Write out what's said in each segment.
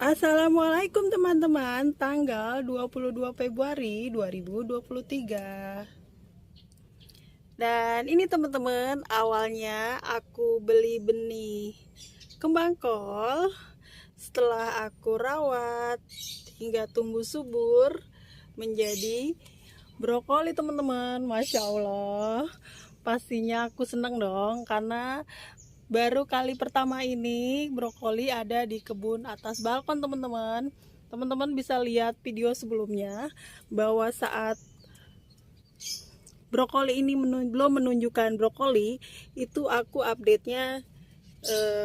Assalamualaikum teman-teman, tanggal 22 Februari 2023. Dan ini teman-teman, awalnya aku beli benih kembang kol. Setelah aku rawat hingga tumbuh subur menjadi brokoli teman-teman. Masya Allah, pastinya aku seneng dong, karena baru kali pertama ini brokoli ada di kebun atas balkon teman-teman. Teman-teman bisa lihat video sebelumnya bahwa saat brokoli ini belum menunjukkan brokoli, itu aku update-nya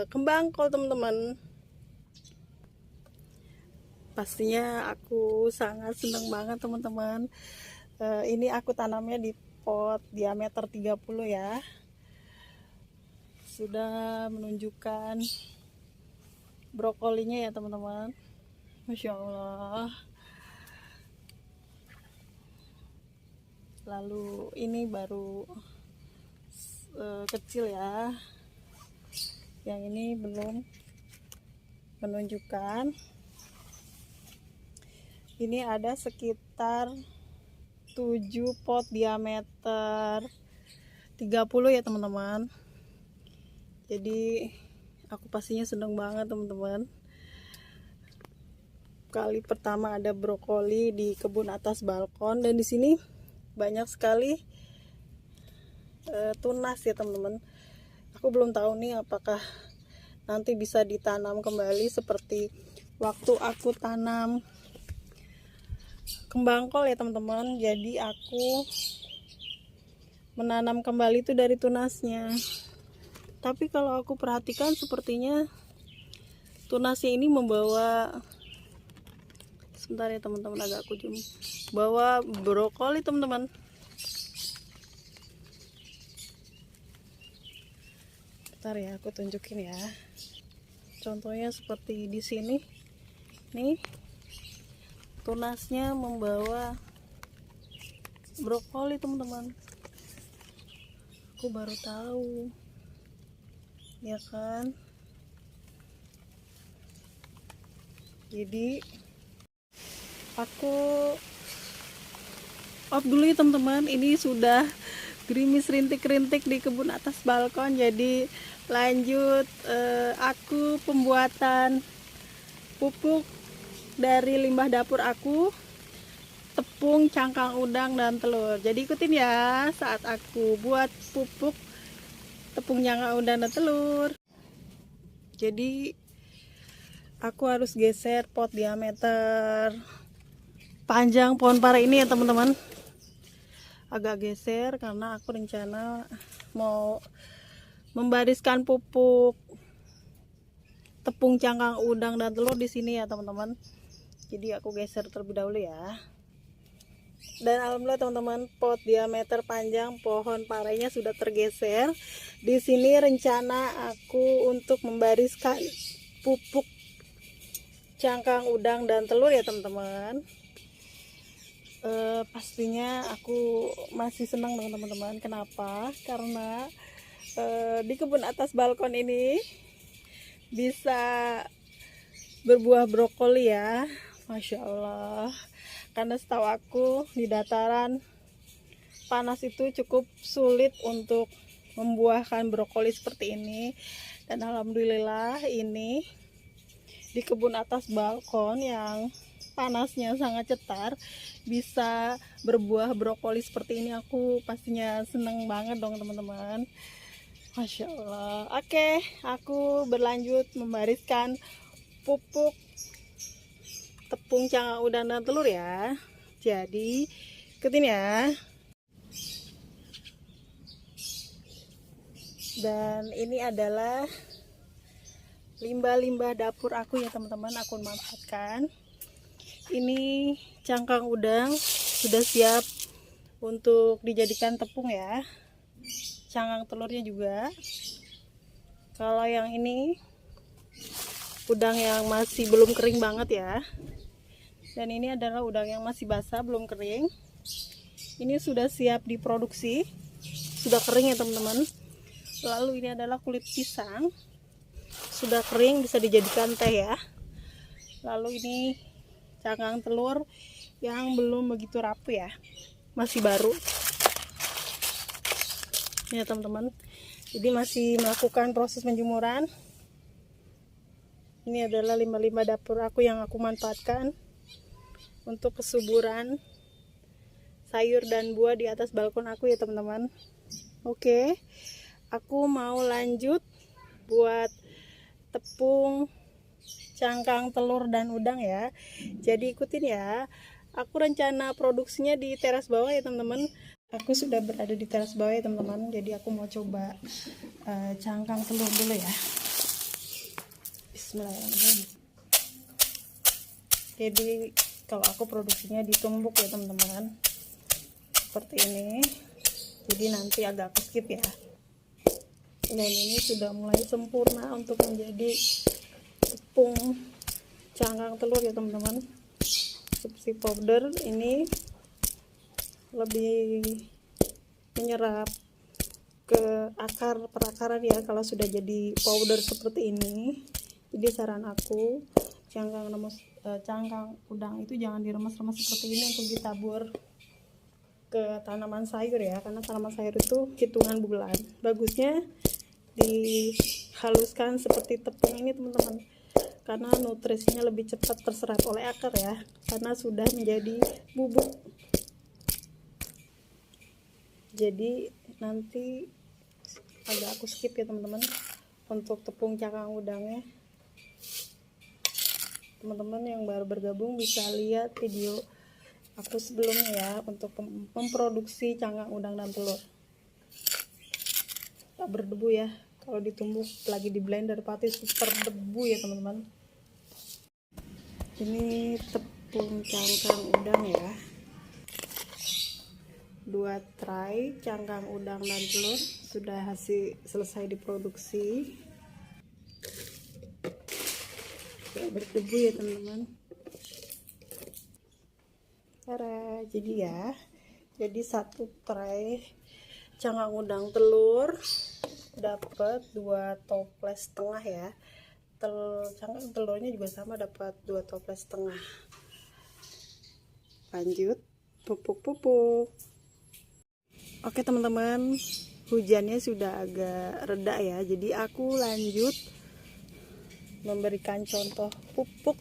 kembang kol teman-teman. Pastinya aku sangat senang banget teman-teman. Ini aku tanamnya di pot diameter 30 ya. Sudah menunjukkan brokolinya ya teman-teman. Masya Allah. Lalu ini baru kecil ya, yang ini belum menunjukkan. Ini ada sekitar 7 pot diameter 30 ya teman-teman. Jadi aku pastinya seneng banget teman-teman. Kali pertama ada brokoli di kebun atas balkon, dan di sini banyak sekali tunas ya teman-teman. Aku belum tahu nih apakah nanti bisa ditanam kembali seperti waktu aku tanam kembang kol ya teman-teman. Jadi aku menanam kembali itu dari tunasnya. Tapi kalau aku perhatikan sepertinya tunasnya ini membawa, sebentar ya teman-teman, agak aku zoom, bawa brokoli teman-teman. Bentar ya, aku tunjukin ya. Contohnya seperti di sini. Nih, tunasnya membawa brokoli teman-teman. Aku baru tahu. Ya kan? Jadi aku off dulu ya teman-teman. Ini sudah gerimis rintik-rintik di kebun atas balkon. Jadi lanjut aku pembuatan pupuk dari limbah dapur aku, tepung, cangkang udang, dan telur. Jadi ikutin ya saat aku buat pupuk tepung, cangkang udang, dan telur. Jadi aku harus geser pot diameter panjang pohon pare ini ya teman-teman. Agak geser karena aku rencana mau membariskan pupuk tepung, cangkang udang, dan telur di sini ya teman-teman. Jadi aku geser terlebih dahulu ya. Dan alhamdulillah teman-teman, pot diameter panjang pohon parenya sudah tergeser. Di sini rencana aku untuk membariskan pupuk cangkang udang dan telur ya teman-teman. Pastinya aku masih senang dong teman-teman. Kenapa? Karena di kebun atas balkon ini bisa berbuah brokoli ya. Masya Allah. Karena setahu aku di dataran panas itu cukup sulit untuk membuahkan brokoli seperti ini. Dan alhamdulillah ini di kebun atas balkon yang panasnya sangat cetar bisa berbuah brokoli seperti ini. Aku pastinya seneng banget dong teman-teman. Masya Allah. Oke, aku berlanjut membariskan pupuk tepung, cangkang udang, dan telur ya. Jadi ikutin ya. Dan ini adalah limbah-limbah dapur aku ya teman-teman, aku manfaatkan. Ini cangkang udang sudah siap untuk dijadikan tepung ya. Cangkang telurnya juga. Kalau yang ini udang yang masih belum kering banget ya. Dan ini adalah udang yang masih basah, belum kering. Ini sudah siap diproduksi, sudah kering ya teman-teman. Lalu ini adalah kulit pisang, sudah kering, bisa dijadikan teh ya. Lalu ini cangkang telur yang belum begitu rapuh ya, masih baru ya teman-teman. Jadi masih melakukan proses penjemuran. Ini adalah limbah-limbah dapur aku yang aku manfaatkan untuk kesuburan sayur dan buah di atas balkon aku ya teman-teman. Oke, aku mau lanjut buat tepung cangkang telur dan udang ya. Jadi ikutin ya. Aku rencana produksinya di teras bawah ya teman-teman. Aku sudah berada di teras bawah ya teman-teman. Jadi aku mau coba cangkang telur dulu ya. Bismillahirrahmanirrahim. Jadi kalau aku produksinya ditumbuk ya teman-teman, seperti ini. Jadi nanti agak aku skip ya. Dan ini sudah mulai sempurna untuk menjadi tepung cangkang telur ya teman-teman. Seperti powder ini lebih menyerap ke akar perakaran ya kalau sudah jadi powder seperti ini. Jadi saran aku cangkang udang itu jangan diremes-remes seperti ini untuk ditabur ke tanaman sayur ya, karena tanaman sayur itu hitungan bulan. Bagusnya dihaluskan seperti tepung ini teman-teman, karena nutrisinya lebih cepat terserap oleh akar ya, karena sudah menjadi bubuk. Jadi nanti agak aku skip ya teman-teman untuk tepung cangkang udangnya. Teman-teman yang baru bergabung bisa lihat video aku sebelumnya ya untuk memproduksi cangkang udang dan telur. Tak berdebu ya, kalau ditumbuk lagi di blender pasti super debu ya teman-teman. Ini tepung cangkang udang ya, 2 tray cangkang udang dan telur sudah selesai diproduksi. Berdebu ya teman-teman. Jadi ya, jadi 1 tray cangkang udang telur dapat 2 toples setengah ya. Cangkang telurnya juga sama, dapat 2 toples setengah. Lanjut pupuk. Oke teman-teman, hujannya sudah agak reda ya, jadi aku lanjut memberikan contoh pupuk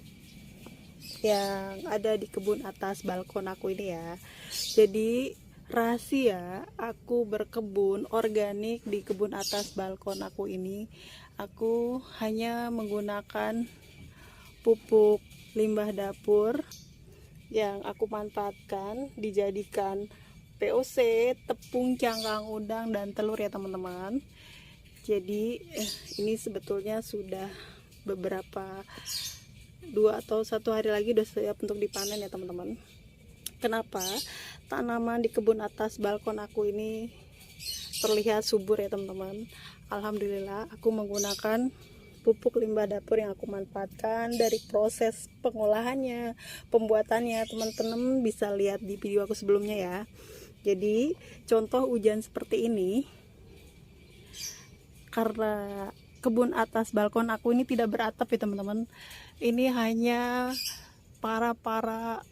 yang ada di kebun atas balkon aku ini ya. Jadi rahasia aku berkebun organik di kebun atas balkon aku ini, aku hanya menggunakan pupuk limbah dapur yang aku manfaatkan dijadikan POC, tepung cangkang udang dan telur ya teman-teman. Jadi ini sebetulnya sudah beberapa 2 atau 1 hari lagi udah siap untuk dipanen ya teman-teman. Kenapa tanaman di kebun atas balkon aku ini terlihat subur ya teman-teman? Alhamdulillah aku menggunakan pupuk limbah dapur yang aku manfaatkan dari proses pengolahannya, pembuatannya. Teman-teman bisa lihat di video aku sebelumnya ya. Jadi contoh hujan seperti ini, karena kebun atas balkon aku ini tidak beratap ya teman-teman. Ini hanya para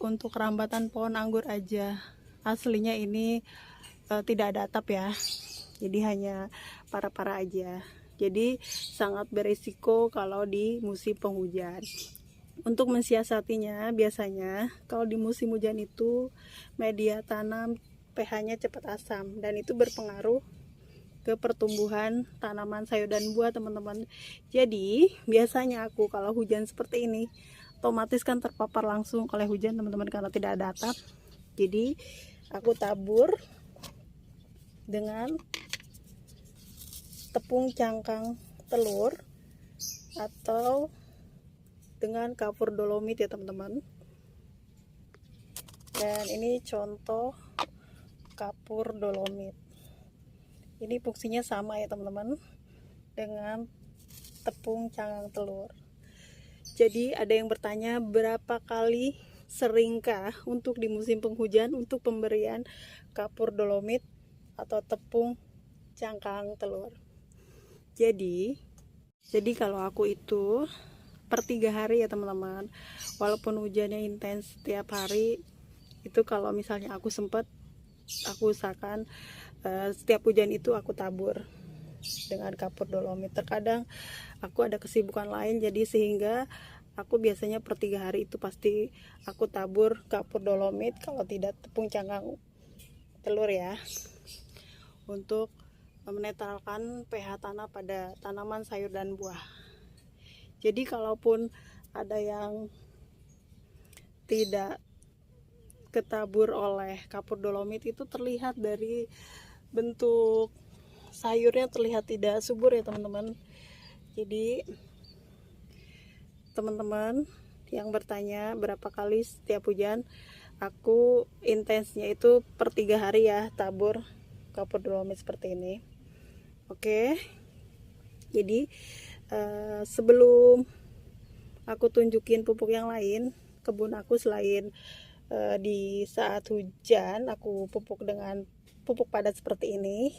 untuk rambatan pohon anggur aja. Aslinya ini tidak ada atap ya. Jadi hanya para aja. Jadi sangat berisiko kalau di musim penghujan. Untuk mensiasatinya, biasanya kalau di musim hujan itu media tanam pH-nya cepat asam, dan itu berpengaruh ke pertumbuhan tanaman sayur dan buah teman-teman. Jadi biasanya aku kalau hujan seperti ini otomatis kan terpapar langsung oleh hujan teman-teman, karena tidak ada atap. Jadi aku tabur dengan tepung cangkang telur atau dengan kapur dolomit ya teman-teman. Dan ini contoh kapur dolomit. Ini fungsinya sama ya teman-teman dengan tepung cangkang telur. Jadi ada yang bertanya berapa kali seringkah untuk di musim penghujan untuk pemberian kapur dolomit atau tepung cangkang telur. Jadi kalau aku itu per 3 hari ya teman-teman. Walaupun hujannya intens setiap hari, itu kalau misalnya aku sempet, aku usahakan setiap hujan itu aku tabur dengan kapur dolomit. Terkadang aku ada kesibukan lain, jadi sehingga aku biasanya per 3 hari itu pasti aku tabur kapur dolomit, kalau tidak tepung cangkang telur ya, untuk menetralkan pH tanah pada tanaman sayur dan buah. Jadi kalaupun ada yang tidak ketabur oleh kapur dolomit, itu terlihat dari bentuk sayurnya terlihat tidak subur ya teman-teman. Jadi teman-teman yang bertanya berapa kali setiap hujan, aku intensnya itu per 3 hari ya tabur kapur dolomit seperti ini. Oke, jadi sebelum aku tunjukin pupuk yang lain, kebun aku selain di saat hujan aku pupuk dengan pupuk padat seperti ini,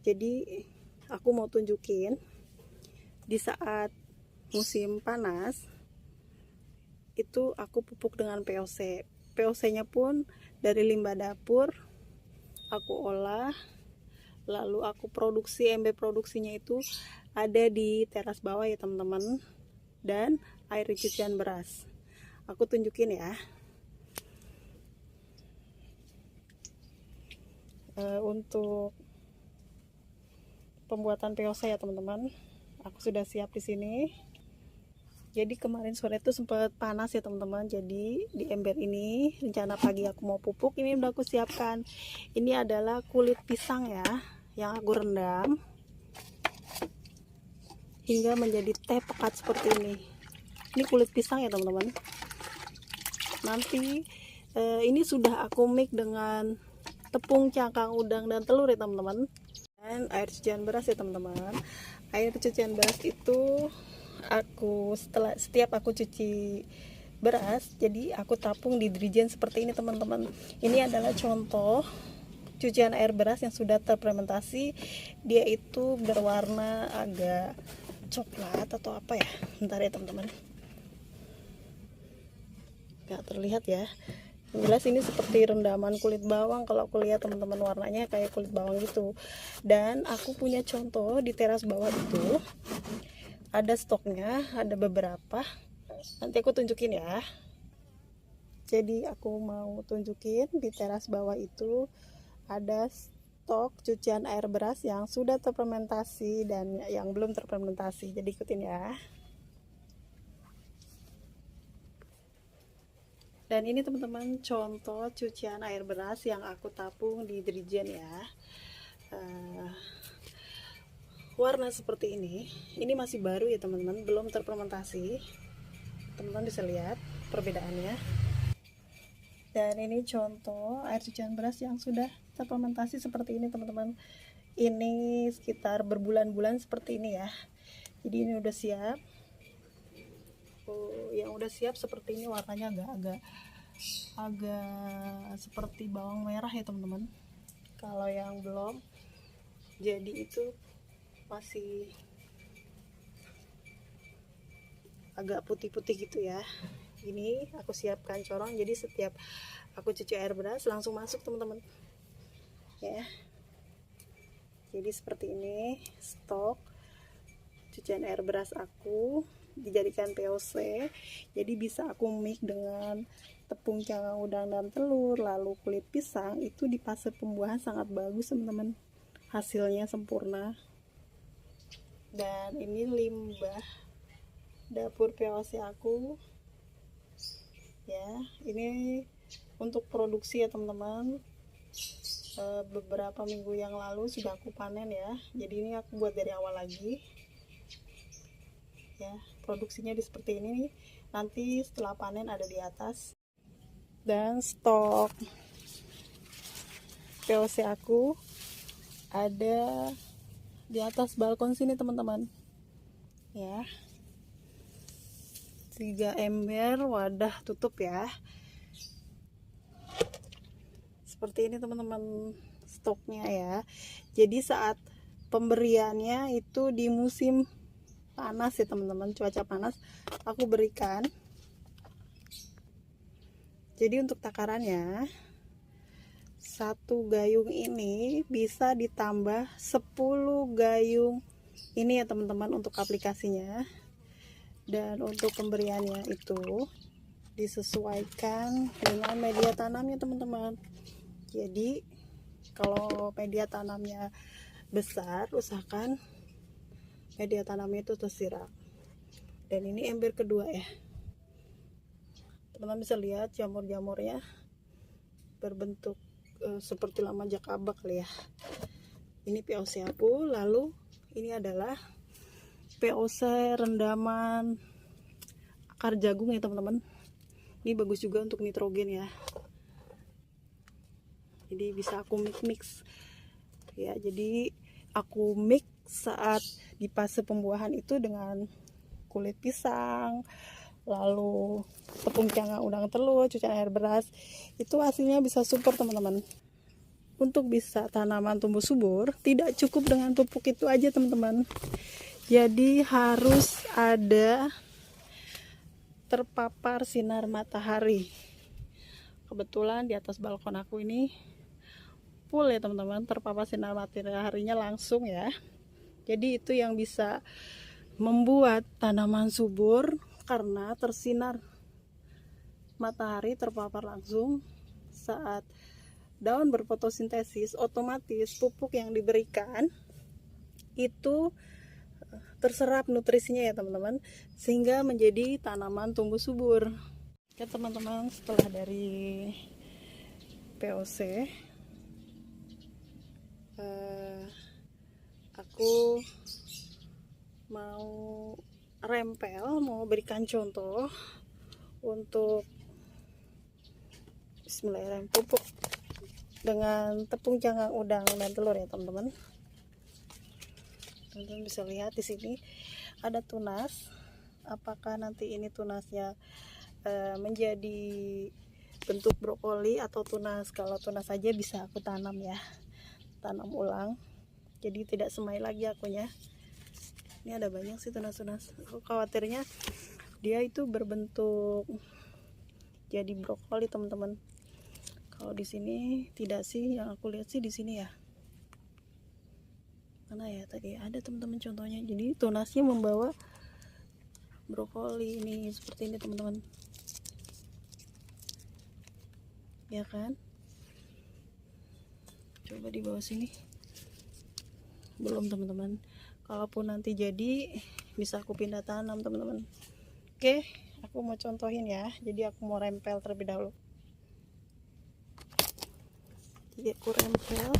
jadi aku mau tunjukin di saat musim panas itu aku pupuk dengan POC. POC nya pun dari limbah dapur aku olah, lalu aku produksi. MB produksinya itu ada di teras bawah ya teman-teman, dan air cucian beras. Aku tunjukin ya. Untuk pembuatan POC ya teman-teman, aku sudah siap di sini. Jadi kemarin sore itu sempat panas ya teman-teman, jadi di ember ini rencana pagi aku mau pupuk. Ini udah aku siapkan. Ini adalah kulit pisang ya, yang aku rendam hingga menjadi teh pekat seperti ini. Ini kulit pisang ya teman-teman. Nanti ini sudah aku mix dengan tepung cangkang udang dan telur ya teman-teman, dan air cucian beras ya teman-teman. Air cucian beras itu aku setiap aku cuci beras, jadi aku tampung di dirijen seperti ini teman-teman. Ini adalah contoh cucian air beras yang sudah terfermentasi. Dia itu berwarna agak coklat atau apa ya, bentar ya teman-teman, nggak terlihat ya. Yang jelas ini seperti rendaman kulit bawang. Kalau aku lihat teman-teman, warnanya kayak kulit bawang gitu. Dan aku punya contoh di teras bawah itu, ada stoknya, ada beberapa. Nanti aku tunjukin ya. Jadi aku mau tunjukin di teras bawah itu ada stok cucian air beras yang sudah terfermentasi dan yang belum terfermentasi. Jadi ikutin ya. Dan ini teman-teman contoh cucian air beras yang aku tabung di dirijen ya. Warna seperti ini masih baru ya teman-teman, belum terfermentasi. Teman-teman bisa lihat perbedaannya. Dan ini contoh air cucian beras yang sudah terfermentasi seperti ini teman-teman. Ini sekitar berbulan-bulan seperti ini ya. Jadi ini udah siap. Yang udah siap seperti ini, warnanya agak seperti bawang merah ya teman-teman. Kalau yang belum jadi itu masih agak putih-putih gitu ya. Ini aku siapkan corong, jadi setiap aku cuci air beras langsung masuk teman-teman ya. Jadi seperti ini stok cucian air beras aku dijadikan POC. Jadi bisa aku mix dengan tepung cangkang udang dan telur, lalu kulit pisang. Itu di fase pembuahan sangat bagus teman-teman, hasilnya sempurna. Dan ini limbah dapur POC aku ya. Ini untuk produksi ya teman-teman. Beberapa minggu yang lalu sudah aku panen ya, jadi ini aku buat dari awal lagi ya. Produksinya di seperti ini, nanti setelah panen ada di atas. Dan stok POC aku ada di atas balkon sini teman-teman ya. 3 ember wadah tutup ya, seperti ini teman-teman stoknya ya. Jadi saat pemberiannya itu di musim panas ya teman-teman, cuaca panas, aku berikan. Jadi untuk takarannya, satu gayung ini bisa ditambah 10 gayung ini ya teman-teman untuk aplikasinya. Dan untuk pemberiannya itu disesuaikan dengan media tanamnya teman-teman. Jadi kalau media tanamnya besar, usahakan media tanamnya itu tersiram. Dan ini ember kedua ya, teman-teman bisa lihat jamur-jamurnya berbentuk seperti lama jakabak kali ya. Ini POC aku. Lalu ini adalah POC rendaman akar jagung ya teman-teman. Ini bagus juga untuk nitrogen ya, jadi bisa aku mix ya. Jadi aku mix saat di fase pembuahan itu dengan kulit pisang, lalu tepung cangkang udang telur, cucian air beras, itu hasilnya bisa super teman-teman. Untuk bisa tanaman tumbuh subur, tidak cukup dengan pupuk itu aja teman-teman. Jadi harus ada terpapar sinar matahari. Kebetulan di atas balkon aku ini full ya teman-teman, terpapar sinar mataharinya langsung ya. Jadi itu yang bisa membuat tanaman subur, karena tersinar matahari, terpapar langsung. Saat daun berfotosintesis, otomatis pupuk yang diberikan itu terserap nutrisinya ya teman-teman, sehingga menjadi tanaman tumbuh subur. Oke teman-teman, setelah dari POC aku mau rempel, mau berikan contoh untuk bismillahirrahmanirrahim, pupuk dengan tepung cangkang udang dan telur ya teman-teman. Teman-teman bisa lihat di sini ada tunas. Apakah nanti ini tunasnya menjadi bentuk brokoli atau tunas? Kalau tunas saja bisa aku tanam ya, tanam ulang, jadi tidak semai lagi akunya. Ini ada banyak sih tunas-tunas. Aku khawatirnya dia itu berbentuk jadi brokoli teman-teman. Kalau di sini tidak sih, yang aku lihat sih di sini ya. Mana ya tadi ada teman-teman contohnya. Jadi tunasnya membawa brokoli ini seperti ini teman-teman. Ya kan? Coba di bawah sini. Belum teman-teman. Kalaupun nanti jadi bisa aku pindah tanam teman-teman. Oke, aku mau contohin ya. Jadi aku mau rempel terlebih dahulu. Jadi aku rempel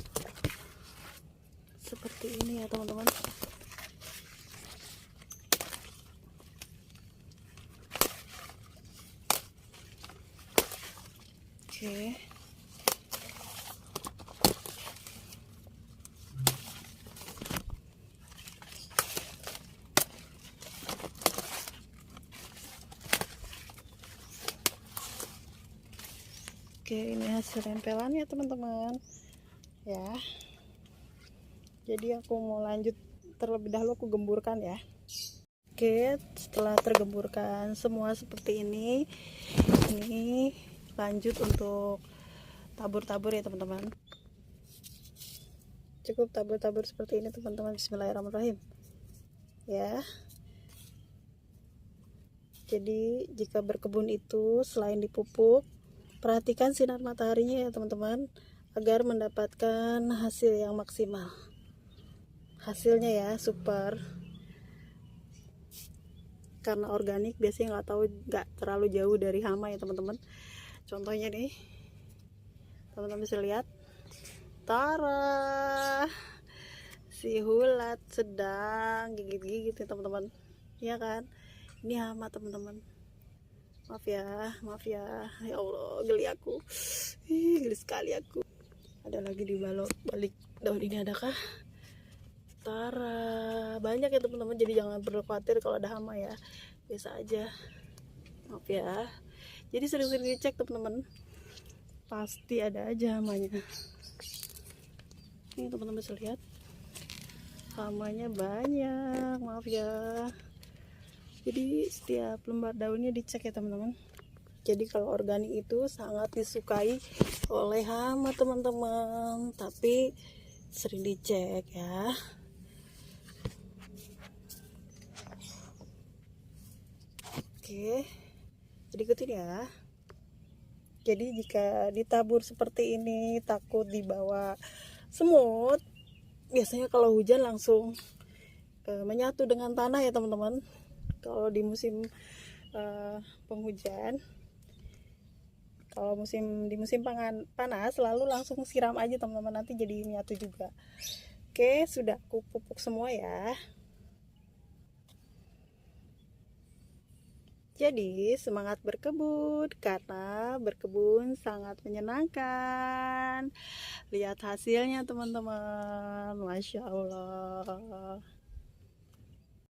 seperti ini ya teman-teman. Oke. Oke, ini hasil rempelannya teman-teman ya. Jadi aku mau lanjut terlebih dahulu, aku gemburkan ya. Oke, setelah tergemburkan semua seperti ini lanjut untuk tabur-tabur ya teman-teman. Cukup tabur-tabur seperti ini teman-teman. Bismillahirrahmanirrahim ya. Jadi jika berkebun itu selain dipupuk, perhatikan sinar mataharinya ya teman-teman, agar mendapatkan hasil yang maksimal. Hasilnya ya super, karena organik biasanya nggak terlalu jauh dari hama ya teman-teman. Contohnya nih, teman-teman bisa lihat, tara, si hulat sedang gigit-gigit nih teman-teman, ya kan? Ini hama teman-teman. Maaf ya ya Allah, geli aku, geli sekali aku. Ada lagi di balik daun ini, adakah? Tara, banyak ya teman-teman. Jadi jangan perlu khawatir kalau ada hama ya, biasa aja. Maaf ya. Jadi sering-sering dicek teman-teman, pasti ada aja hamanya. Ini teman-teman bisa lihat, hamanya banyak. Maaf ya. Jadi setiap lembar daunnya dicek ya teman-teman. Jadi kalau organik itu sangat disukai oleh hama teman-teman, tapi sering dicek ya. Oke, jadi ikutin ya. Jadi jika ditabur seperti ini takut dibawa semut, biasanya kalau hujan langsung menyatu dengan tanah ya teman-teman. Kalau di musim penghujan, kalau di musim panas selalu langsung siram aja teman-teman, nanti jadi menyatu juga. Oke, sudah aku pupuk semua ya. Jadi semangat berkebun, karena berkebun sangat menyenangkan. Lihat hasilnya teman-teman, Masya Allah.